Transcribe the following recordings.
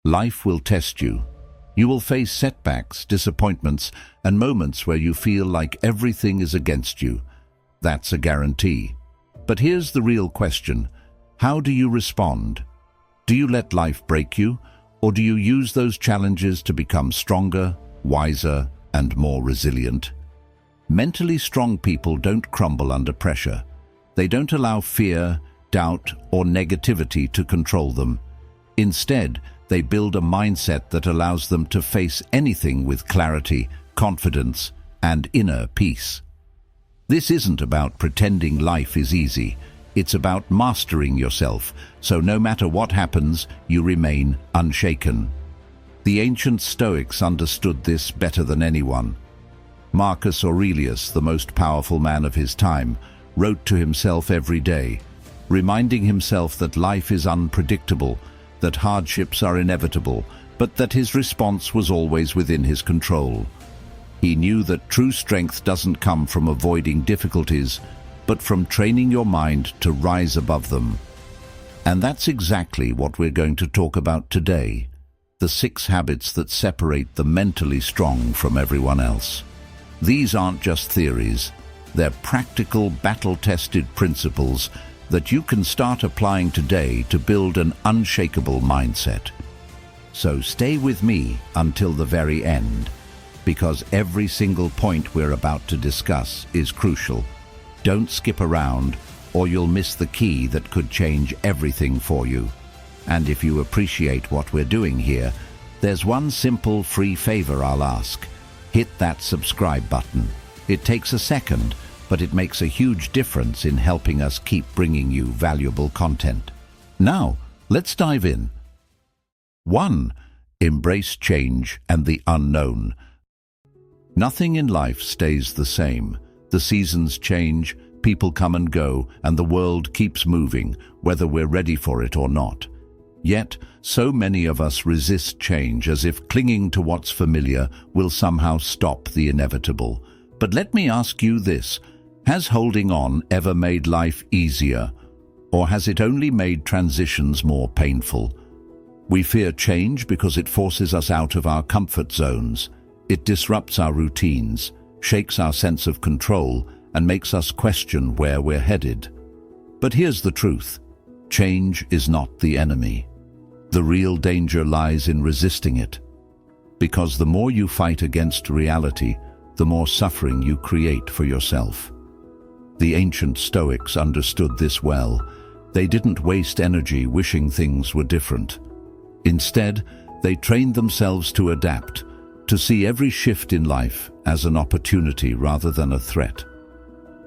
Life will test you. You will face setbacks, disappointments, and moments where you feel like everything is against you. That's a guarantee. But here's the real question. How do you respond? Do you let life break you, or do you use those challenges to become stronger, wiser, and more resilient? Mentally strong people don't crumble under pressure. They don't allow fear, doubt, or negativity to control them. Instead, they build a mindset that allows them to face anything with clarity, confidence, and inner peace. This isn't about pretending life is easy. It's about mastering yourself, so no matter what happens, you remain unshaken. The ancient Stoics understood this better than anyone. Marcus Aurelius, the most powerful man of his time, wrote to himself every day, reminding himself that life is unpredictable, that hardships are inevitable, but that his response was always within his control. He knew that true strength doesn't come from avoiding difficulties, but from training your mind to rise above them. And that's exactly what we're going to talk about today, the 6 habits that separate the mentally strong from everyone else. These aren't just theories, they're practical, battle-tested principles that you can start applying today to build an unshakable mindset. So stay with me until the very end, because every single point we're about to discuss is crucial. Don't skip around, or you'll miss the key that could change everything for you. And if you appreciate what we're doing here, there's one simple free favor I'll ask. Hit that subscribe button. It takes a second, but it makes a huge difference in helping us keep bringing you valuable content. Now, let's dive in. 1. Embrace change and the unknown. Nothing in life stays the same. The seasons change, people come and go, and the world keeps moving, whether we're ready for it or not. Yet, so many of us resist change as if clinging to what's familiar will somehow stop the inevitable. But let me ask you this. Has holding on ever made life easier, or has it only made transitions more painful? We fear change because it forces us out of our comfort zones. It disrupts our routines, shakes our sense of control, and makes us question where we're headed. But here's the truth. Change is not the enemy. The real danger lies in resisting it. Because the more you fight against reality, the more suffering you create for yourself. The ancient Stoics understood this well. They didn't waste energy wishing things were different. Instead, they trained themselves to adapt, to see every shift in life as an opportunity rather than a threat.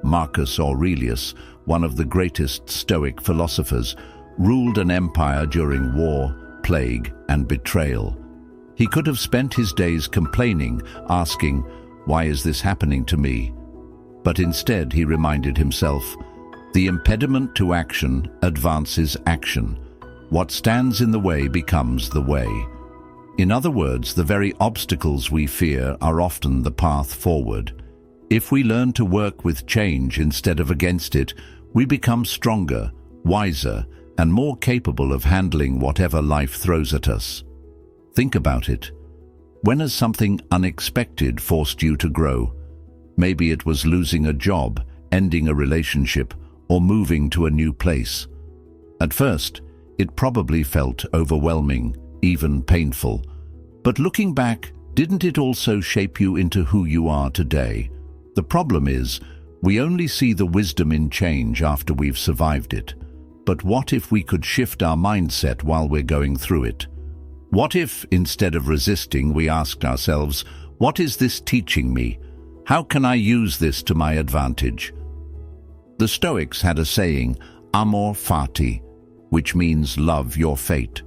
Marcus Aurelius, one of the greatest Stoic philosophers, ruled an empire during war, plague, and betrayal. He could have spent his days complaining, asking, "Why is this happening to me?" But instead he reminded himself, "The impediment to action advances action. What stands in the way becomes the way." In other words, the very obstacles we fear are often the path forward. If we learn to work with change instead of against it, we become stronger, wiser, and more capable of handling whatever life throws at us. Think about it. When has something unexpected forced you to grow? Maybe it was losing a job, ending a relationship, or moving to a new place. At first, it probably felt overwhelming, even painful. But looking back, didn't it also shape you into who you are today? The problem is, we only see the wisdom in change after we've survived it. But what if we could shift our mindset while we're going through it? What if, instead of resisting, we asked ourselves, what is this teaching me? How can I use this to my advantage? The Stoics had a saying, amor fati, which means love your fate.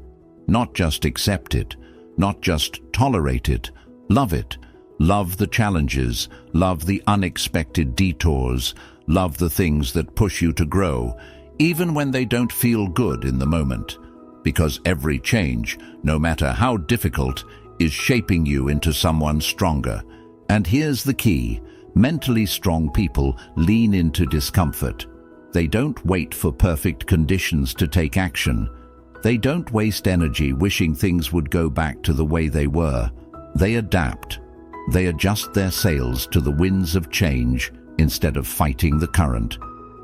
Not just accept it, not just tolerate it, love it. Love the challenges, love the unexpected detours, love the things that push you to grow, even when they don't feel good in the moment. Because every change, no matter how difficult, is shaping you into someone stronger. And here's the key. Mentally strong people lean into discomfort. They don't wait for perfect conditions to take action. They don't waste energy wishing things would go back to the way they were. They adapt. They adjust their sails to the winds of change instead of fighting the current.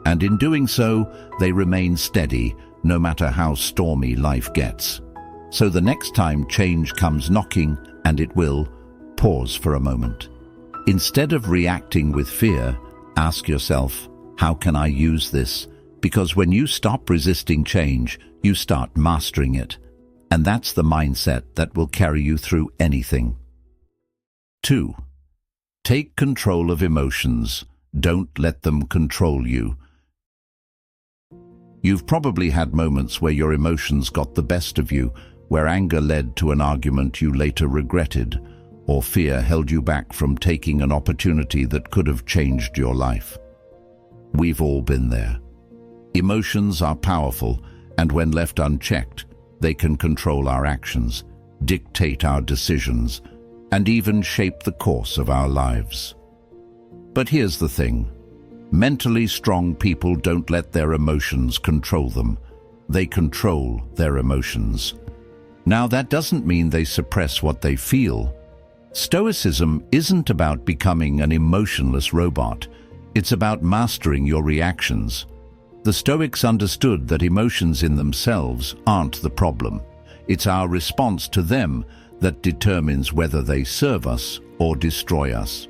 And in doing so, they remain steady, no matter how stormy life gets. So the next time change comes knocking, and it will, pause for a moment. Instead of reacting with fear, ask yourself, how can I use this? Because when you stop resisting change, you start mastering it. And that's the mindset that will carry you through anything. 2. Take control of emotions. Don't let them control you. You've probably had moments where your emotions got the best of you, where anger led to an argument you later regretted, or fear held you back from taking an opportunity that could have changed your life. We've all been there. Emotions are powerful, and when left unchecked, they can control our actions, dictate our decisions, and even shape the course of our lives. But here's the thing. Mentally strong people don't let their emotions control them. They control their emotions. Now, that doesn't mean they suppress what they feel. Stoicism isn't about becoming an emotionless robot. It's about mastering your reactions. The Stoics understood that emotions in themselves aren't the problem. It's our response to them that determines whether they serve us or destroy us.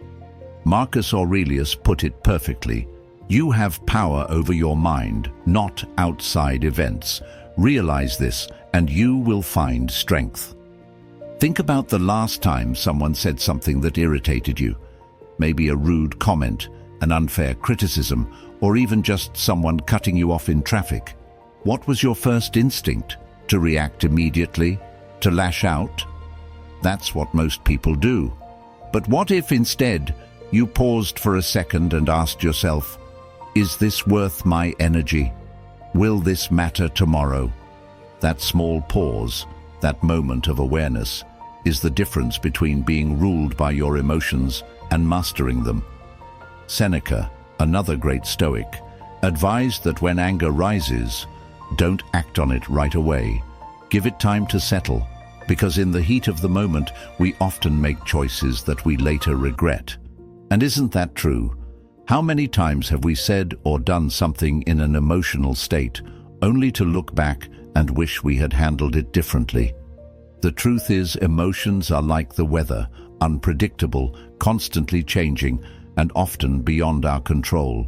Marcus Aurelius put it perfectly. You have power over your mind, not outside events. Realize this, and you will find strength. Think about the last time someone said something that irritated you. Maybe a rude comment, an unfair criticism, or even just someone cutting you off in traffic. What was your first instinct? To react immediately? To lash out? That's what most people do. But what if instead you paused for a second and asked yourself, is this worth my energy? Will this matter tomorrow? That small pause, that moment of awareness, is the difference between being ruled by your emotions and mastering them. Seneca, another great Stoic, advised that when anger rises, don't act on it right away. Give it time to settle, because in the heat of the moment, we often make choices that we later regret. And isn't that true? How many times have we said or done something in an emotional state, only to look back and wish we had handled it differently? The truth is, emotions are like the weather, unpredictable, constantly changing, and often beyond our control.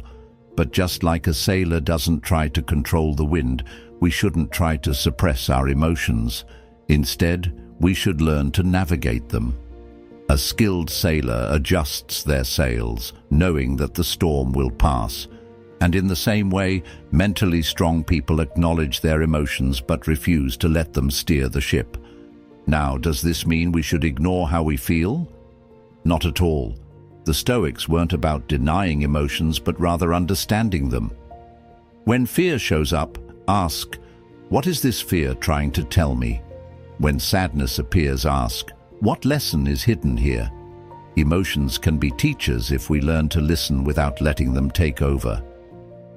But just like a sailor doesn't try to control the wind, we shouldn't try to suppress our emotions. Instead, we should learn to navigate them. A skilled sailor adjusts their sails, knowing that the storm will pass. And in the same way, mentally strong people acknowledge their emotions but refuse to let them steer the ship. Now, does this mean we should ignore how we feel? Not at all. The Stoics weren't about denying emotions, but rather understanding them. When fear shows up, ask, what is this fear trying to tell me? When sadness appears, ask, what lesson is hidden here? Emotions can be teachers if we learn to listen without letting them take over.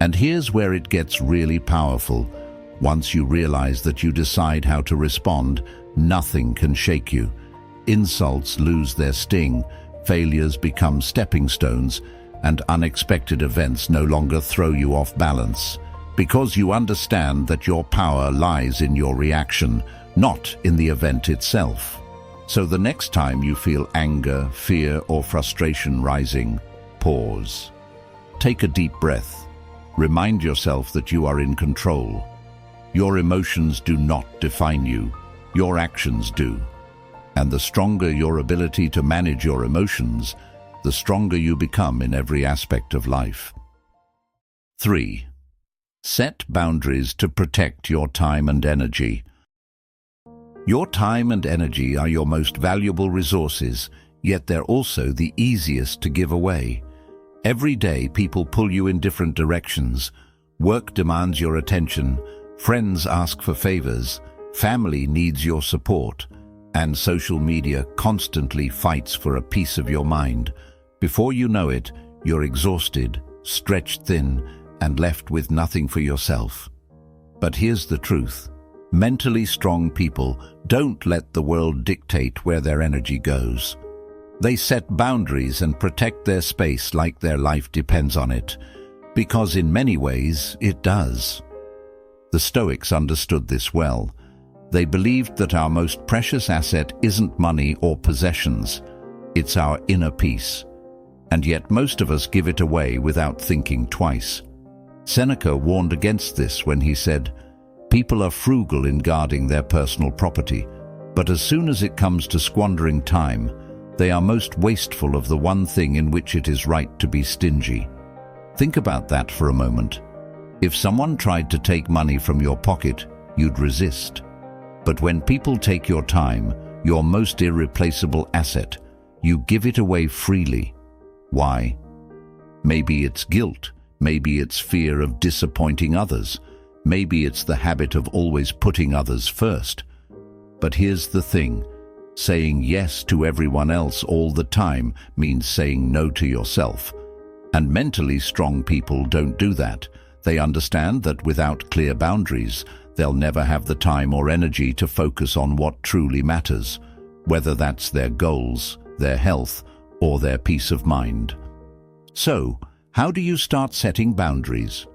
And here's where it gets really powerful. Once you realize that you decide how to respond, nothing can shake you. Insults lose their sting, failures become stepping stones, and unexpected events no longer throw you off balance. Because you understand that your power lies in your reaction, not in the event itself. So the next time you feel anger, fear, or frustration rising, pause. Take a deep breath. Remind yourself that you are in control. Your emotions do not define you. Your actions do. And the stronger your ability to manage your emotions, the stronger you become in every aspect of life. 3. Set boundaries to protect your time and energy. Your time and energy are your most valuable resources, yet they're also the easiest to give away. Every day, people pull you in different directions. Work demands your attention, friends ask for favors, family needs your support, and social media constantly fights for a piece of your mind. Before you know it, you're exhausted, stretched thin, and left with nothing for yourself. But here's the truth. Mentally strong people don't let the world dictate where their energy goes. They set boundaries and protect their space like their life depends on it, because in many ways it does. The Stoics understood this well. They believed that our most precious asset isn't money or possessions, it's our inner peace. And yet most of us give it away without thinking twice. Seneca warned against this when he said, "People are frugal in guarding their personal property, but as soon as it comes to squandering time, they are most wasteful of the one thing in which it is right to be stingy." Think about that for a moment. If someone tried to take money from your pocket, you'd resist. But when people take your time, your most irreplaceable asset, you give it away freely. Why? Maybe it's guilt. Maybe it's fear of disappointing others. Maybe it's the habit of always putting others first. But here's the thing. Saying yes to everyone else all the time means saying no to yourself. And mentally strong people don't do that. They understand that without clear boundaries, they'll never have the time or energy to focus on what truly matters, whether that's their goals, their health, or their peace of mind. So, how do you start setting boundaries?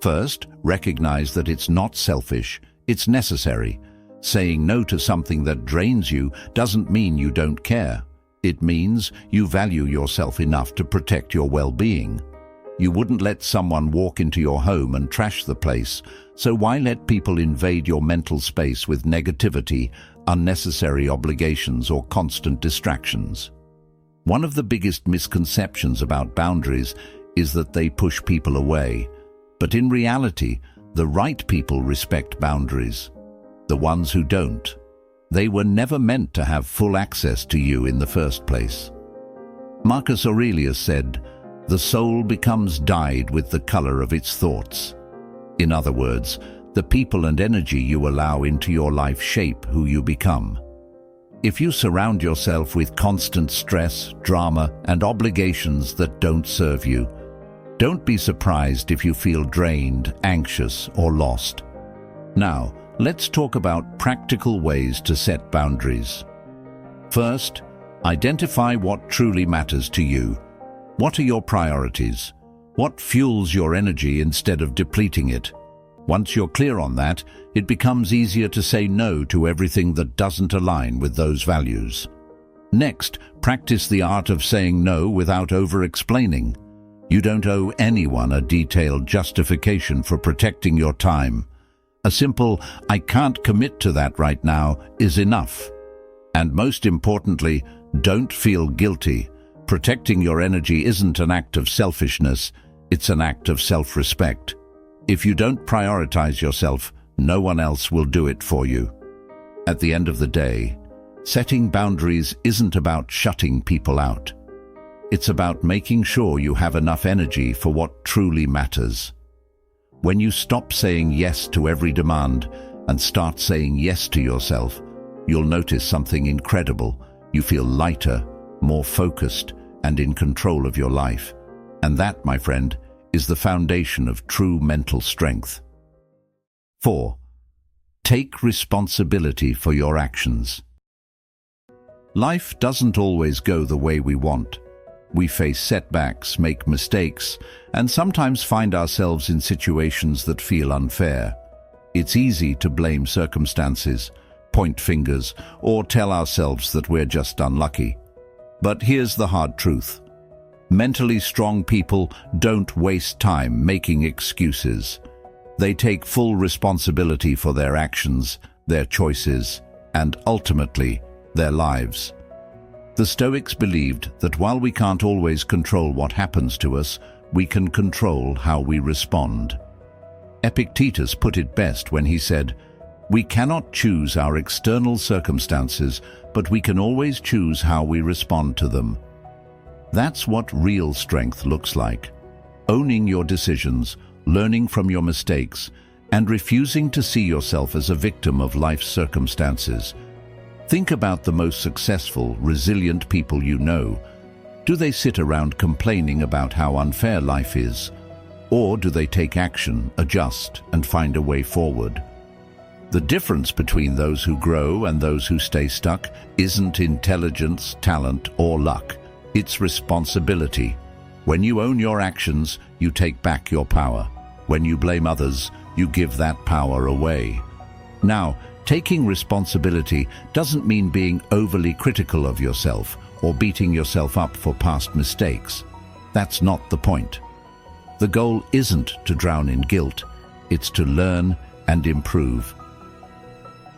First, recognize that it's not selfish, it's necessary. Saying no to something that drains you doesn't mean you don't care. It means you value yourself enough to protect your well-being. You wouldn't let someone walk into your home and trash the place, so why let people invade your mental space with negativity, unnecessary obligations, or constant distractions? One of the biggest misconceptions about boundaries is that they push people away. But in reality, the right people respect boundaries. The ones who don't, they were never meant to have full access to you in the first place. Marcus Aurelius said, "The soul becomes dyed with the color of its thoughts." In other words, the people and energy you allow into your life shape who you become. If you surround yourself with constant stress, drama, and obligations that don't serve you, don't be surprised if you feel drained, anxious, or lost. Now, let's talk about practical ways to set boundaries. First, identify what truly matters to you. What are your priorities? What fuels your energy instead of depleting it? Once you're clear on that, it becomes easier to say no to everything that doesn't align with those values. Next, practice the art of saying no without over-explaining. You don't owe anyone a detailed justification for protecting your time. A simple, "I can't commit to that right now," is enough. And most importantly, don't feel guilty. Protecting your energy isn't an act of selfishness, it's an act of self-respect. If you don't prioritize yourself, no one else will do it for you. At the end of the day, setting boundaries isn't about shutting people out. It's about making sure you have enough energy for what truly matters. When you stop saying yes to every demand and start saying yes to yourself, you'll notice something incredible. You feel lighter, more focused, and in control of your life. And that, my friend, is the foundation of true mental strength. 4. Take responsibility for your actions. Life doesn't always go the way we want. We face setbacks, make mistakes, and sometimes find ourselves in situations that feel unfair. It's easy to blame circumstances, point fingers, or tell ourselves that we're just unlucky. But here's the hard truth. Mentally strong people don't waste time making excuses. They take full responsibility for their actions, their choices, and ultimately, their lives. The Stoics believed that while we can't always control what happens to us, we can control how we respond. Epictetus put it best when he said, "We cannot choose our external circumstances, but we can always choose how we respond to them." That's what real strength looks like. Owning your decisions, learning from your mistakes, and refusing to see yourself as a victim of life's circumstances. Think about the most successful, resilient people you know. Do they sit around complaining about how unfair life is? Or do they take action, adjust, and find a way forward? The difference between those who grow and those who stay stuck isn't intelligence, talent, or luck. It's responsibility. When you own your actions, you take back your power. When you blame others, you give that power away. Now, taking responsibility doesn't mean being overly critical of yourself or beating yourself up for past mistakes. That's not the point. The goal isn't to drown in guilt, it's to learn and improve.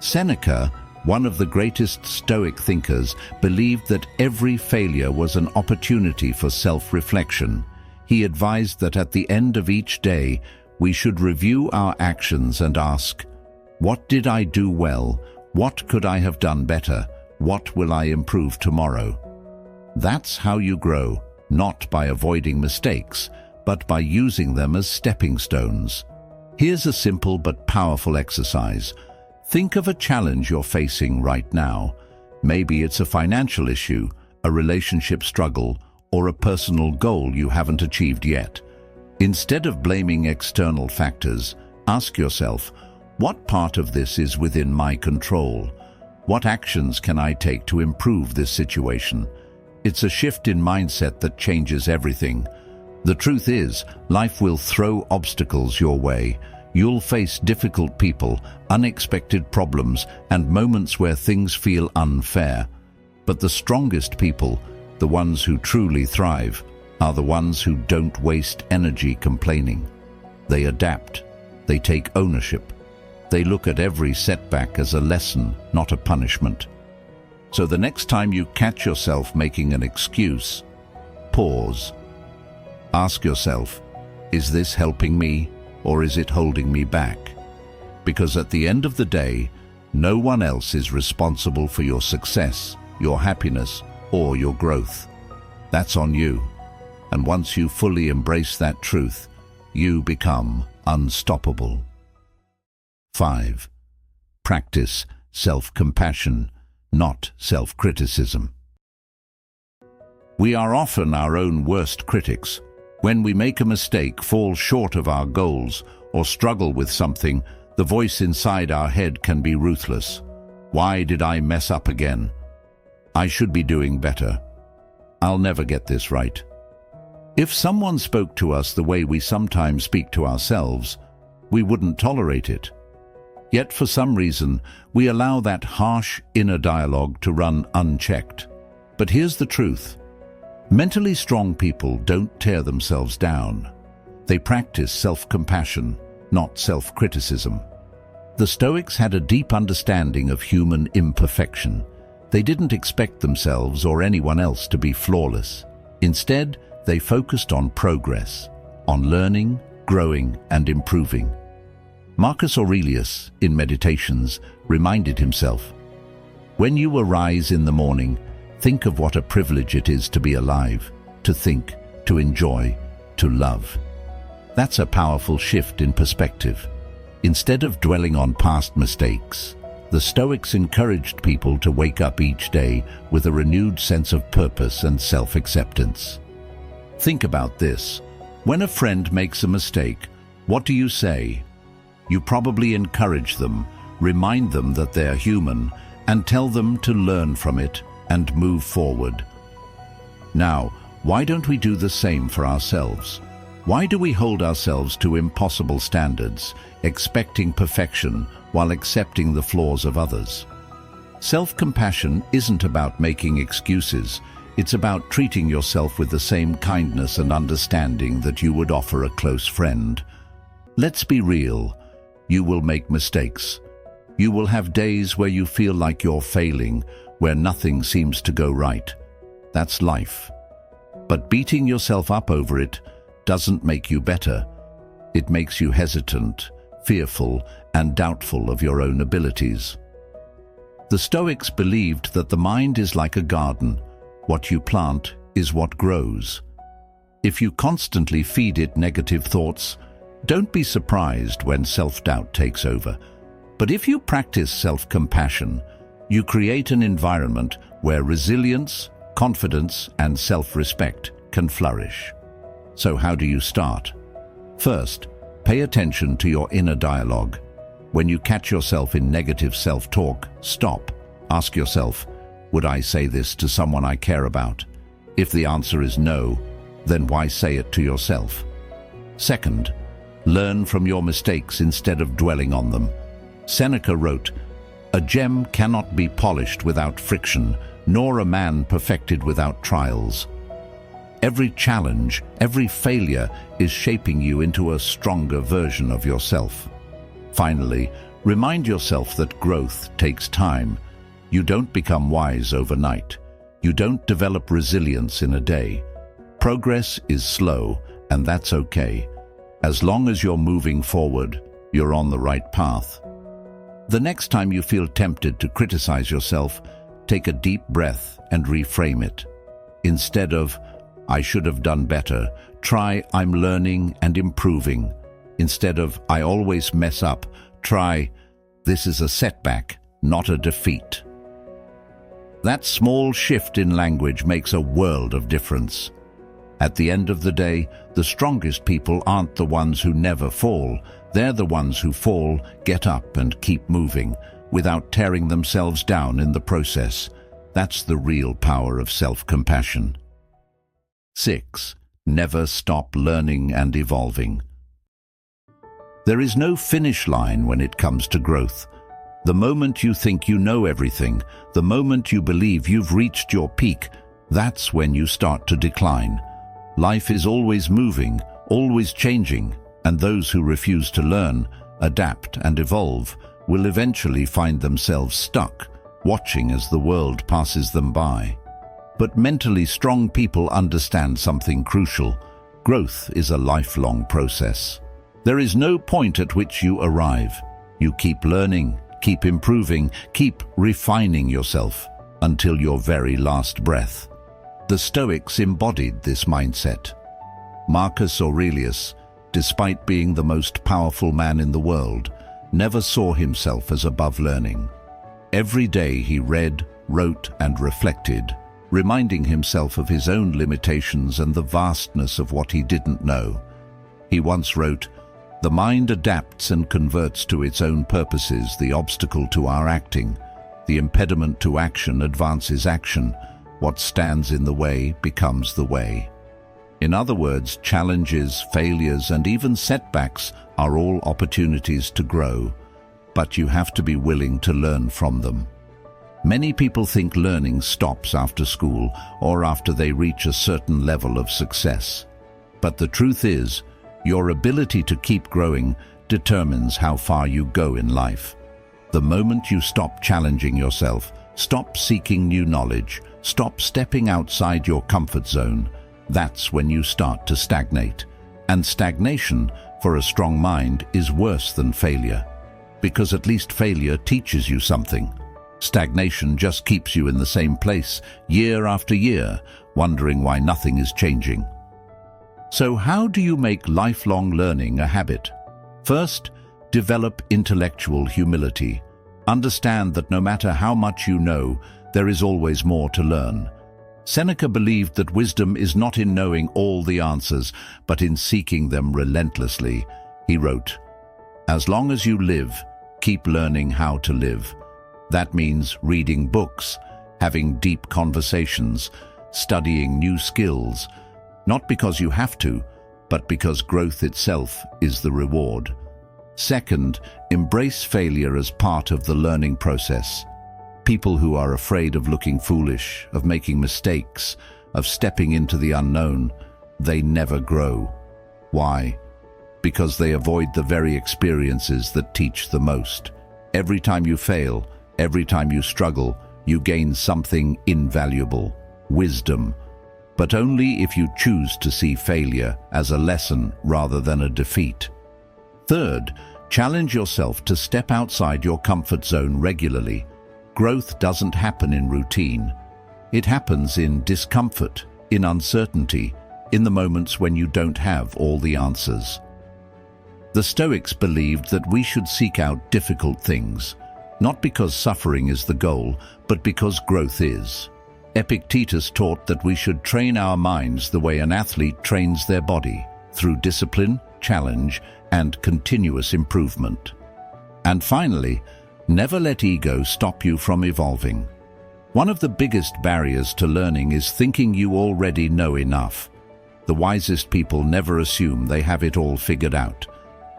Seneca, one of the greatest Stoic thinkers, believed that every failure was an opportunity for self-reflection. He advised that at the end of each day, we should review our actions and ask, what did I do well? What could I have done better? What will I improve tomorrow? That's how you grow, not by avoiding mistakes, but by using them as stepping stones. Here's a simple but powerful exercise. Think of a challenge you're facing right now. Maybe it's a financial issue, a relationship struggle, or a personal goal you haven't achieved yet. Instead of blaming external factors, ask yourself, what part of this is within my control? What actions can I take to improve this situation? It's a shift in mindset that changes everything. The truth is, life will throw obstacles your way. You'll face difficult people, unexpected problems, and moments where things feel unfair. But the strongest people, the ones who truly thrive, are the ones who don't waste energy complaining. They adapt. They take ownership. They look at every setback as a lesson, not a punishment. So the next time you catch yourself making an excuse, pause. Ask yourself, is this helping me? Or is it holding me back? Because at the end of the day, no one else is responsible for your success, your happiness, or your growth. That's on you. And once you fully embrace that truth, you become unstoppable. 5. Practice self-compassion, not self-criticism. We are often our own worst critics. When we make a mistake, fall short of our goals, or struggle with something, the voice inside our head can be ruthless. Why did I mess up again? I should be doing better. I'll never get this right. If someone spoke to us the way we sometimes speak to ourselves, we wouldn't tolerate it. Yet for some reason, we allow that harsh inner dialogue to run unchecked. But here's the truth. Mentally strong people don't tear themselves down. They practice self-compassion, not self-criticism. The Stoics had a deep understanding of human imperfection. They didn't expect themselves or anyone else to be flawless. Instead, they focused on progress, on learning, growing, and improving. Marcus Aurelius, in Meditations, reminded himself, "When you arise in the morning, think of what a privilege it is to be alive, to think, to enjoy, to love." That's a powerful shift in perspective. Instead of dwelling on past mistakes, the Stoics encouraged people to wake up each day with a renewed sense of purpose and self-acceptance. Think about this. When a friend makes a mistake, what do you say? You probably encourage them, remind them that they're human, and tell them to learn from it and move forward. Now, why don't we do the same for ourselves? Why do we hold ourselves to impossible standards, expecting perfection while accepting the flaws of others? Self-compassion isn't about making excuses. It's about treating yourself with the same kindness and understanding that you would offer a close friend. Let's be real. You will make mistakes. You will have days where you feel like you're failing, where nothing seems to go right. That's life. But beating yourself up over it doesn't make you better. It makes you hesitant, fearful, and doubtful of your own abilities. The Stoics believed that the mind is like a garden. What you plant is what grows. If you constantly feed it negative thoughts, don't be surprised when self-doubt takes over. But if you practice self-compassion, you create an environment where resilience, confidence, and self-respect can flourish. So how do you start? First, pay attention to your inner dialogue. When you catch yourself in negative self-talk, stop. Ask yourself, would I say this to someone I care about? If the answer is no, then why say it to yourself? Second, learn from your mistakes instead of dwelling on them. Seneca wrote, "A gem cannot be polished without friction, nor a man perfected without trials." Every challenge, every failure is shaping you into a stronger version of yourself. Finally, remind yourself that growth takes time. You don't become wise overnight. You don't develop resilience in a day. Progress is slow, and that's okay. As long as you're moving forward, you're on the right path. The next time you feel tempted to criticize yourself, take a deep breath and reframe it. Instead of, "I should have done better," try, "I'm learning and improving." Instead of, "I always mess up," try, "This is a setback, not a defeat." That small shift in language makes a world of difference. At the end of the day, the strongest people aren't the ones who never fall. They're the ones who fall, get up and keep moving, without tearing themselves down in the process. That's the real power of self-compassion. 6. Never stop learning and evolving. There is no finish line when it comes to growth. The moment you think you know everything, the moment you believe you've reached your peak, that's when you start to decline. Life is always moving, always changing, and those who refuse to learn, adapt, and evolve will eventually find themselves stuck, watching as the world passes them by. But mentally strong people understand something crucial. Growth is a lifelong process. There is no point at which you arrive. You keep learning, keep improving, keep refining yourself until your very last breath. The Stoics embodied this mindset. Marcus Aurelius, despite being the most powerful man in the world, never saw himself as above learning. Every day he read, wrote, and reflected, reminding himself of his own limitations and the vastness of what he didn't know. He once wrote, "The mind adapts and converts to its own purposes the obstacle to our acting. The impediment to action advances action. What stands in the way becomes the way." In other words, challenges, failures, and even setbacks are all opportunities to grow, but you have to be willing to learn from them. Many people think learning stops after school or after they reach a certain level of success. But the truth is, your ability to keep growing determines how far you go in life. The moment you stop challenging yourself, stop seeking new knowledge, stop stepping outside your comfort zone, that's when you start to stagnate. And stagnation, for a strong mind, is worse than failure. Because at least failure teaches you something. Stagnation just keeps you in the same place, year after year, wondering why nothing is changing. So how do you make lifelong learning a habit? First, develop intellectual humility. Understand that no matter how much you know, there is always more to learn. Seneca believed that wisdom is not in knowing all the answers, but in seeking them relentlessly. He wrote, "As long as you live, keep learning how to live." That means reading books, having deep conversations, studying new skills, not because you have to, but because growth itself is the reward. Second, embrace failure as part of the learning process. People who are afraid of looking foolish, of making mistakes, of stepping into the unknown, they never grow. Why? Because they avoid the very experiences that teach the most. Every time you fail, every time you struggle, you gain something invaluable, wisdom, but only if you choose to see failure as a lesson rather than a defeat. Third, challenge yourself to step outside your comfort zone regularly. Growth doesn't happen in routine. It happens in discomfort, in uncertainty, in the moments when you don't have all the answers. The Stoics believed that we should seek out difficult things, not because suffering is the goal, but because growth is. Epictetus taught that we should train our minds the way an athlete trains their body, through discipline, challenge, and continuous improvement. And finally, never let ego stop you from evolving. One of the biggest barriers to learning is thinking you already know enough. The wisest people never assume they have it all figured out.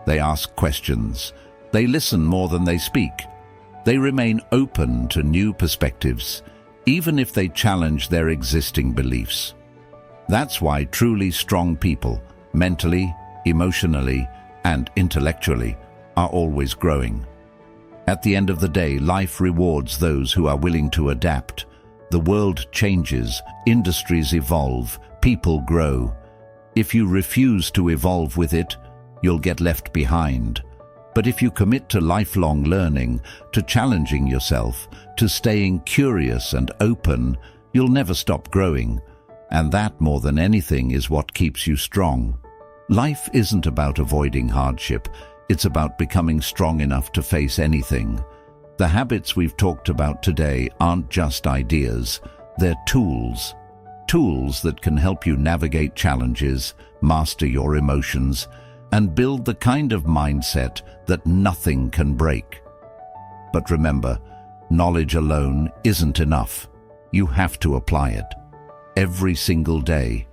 They ask questions. They listen more than they speak. They remain open to new perspectives, even if they challenge their existing beliefs. That's why truly strong people, mentally, emotionally, and intellectually, are always growing. At the end of the day, life rewards those who are willing to adapt. The world changes, industries evolve, people grow. If you refuse to evolve with it, you'll get left behind. But if you commit to lifelong learning, to challenging yourself, to staying curious and open, you'll never stop growing. And that, more than anything, is what keeps you strong. Life isn't about avoiding hardship. It's about becoming strong enough to face anything. The habits we've talked about today aren't just ideas. They're tools. Tools that can help you navigate challenges, master your emotions, and build the kind of mindset that nothing can break. But remember, knowledge alone isn't enough. You have to apply it every single day.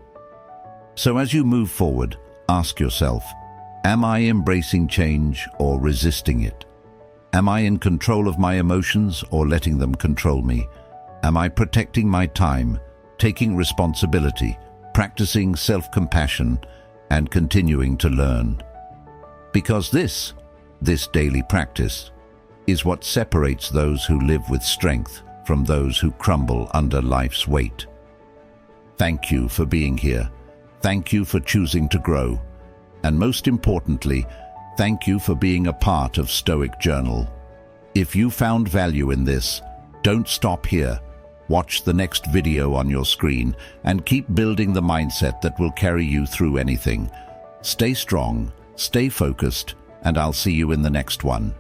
So as you move forward, ask yourself, am I embracing change or resisting it? Am I in control of my emotions or letting them control me? Am I protecting my time, taking responsibility, practicing self-compassion, and continuing to learn? Because this daily practice, is what separates those who live with strength from those who crumble under life's weight. Thank you for being here. Thank you for choosing to grow. And most importantly, thank you for being a part of Stoic Journal. If you found value in this, don't stop here. Watch the next video on your screen and keep building the mindset that will carry you through anything. Stay strong, stay focused, and I'll see you in the next one.